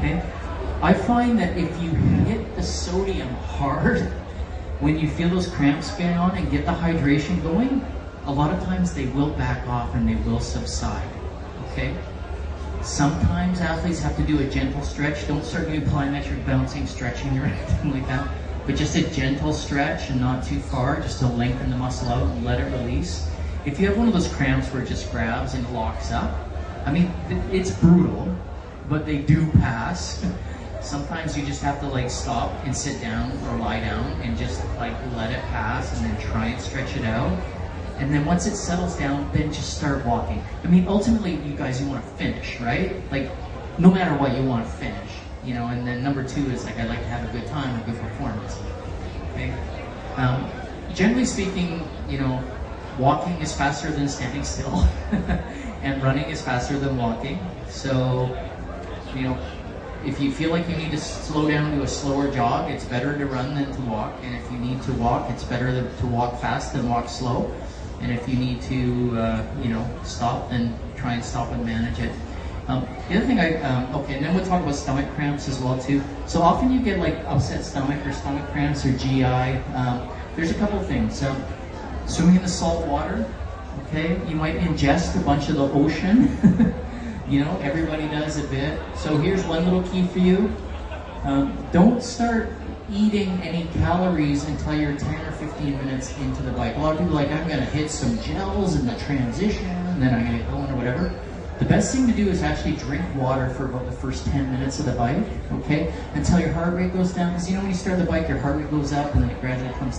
okay? I find that if you hit the sodium hard, when you feel those cramps going on and get the hydration going, a lot of times they will back off and they will subside, okay? Sometimes athletes have to do a gentle stretch. Don't start doing plyometric bouncing, stretching or anything like that, but just a gentle stretch and not too far, just to lengthen the muscle out and let it release. If you have one of those cramps where it just grabs and locks up, I mean, it's brutal, but they do pass. Sometimes you just have to like stop and sit down or lie down and just like let it pass and then try and stretch it out. And then once it settles down, then just start walking. I mean, ultimately, you guys, you want to finish, right? Like, no matter what, you want to finish, you know. And then number two is like, I like to have a good time, a good performance. Okay. Generally speaking, you know, walking is faster than standing still, and running is faster than walking. So, you know, if you feel like you need to slow down to a slower jog, it's better to run than to walk. And if you need to walk, it's better to walk fast than walk slow. And if you need to, you know, stop, then try and stop and manage it. The other thing okay, and then we'll talk about stomach cramps as well too. So often you get like upset stomach or stomach cramps or GI. There's a couple of things. Swimming in the salt water, okay? You might ingest a bunch of the ocean. You know, everybody does a bit. So here's one little key for you. Don't start eating any calories until you're 10 or 15 minutes into the bike. A lot of people are like, I'm gonna hit some gels in the transition, and then I'm gonna get going or whatever. The best thing to do is actually drink water for about the first 10 minutes of the bike, okay? Until your heart rate goes down. Because you know when you start the bike, your heart rate goes up and then it gradually comes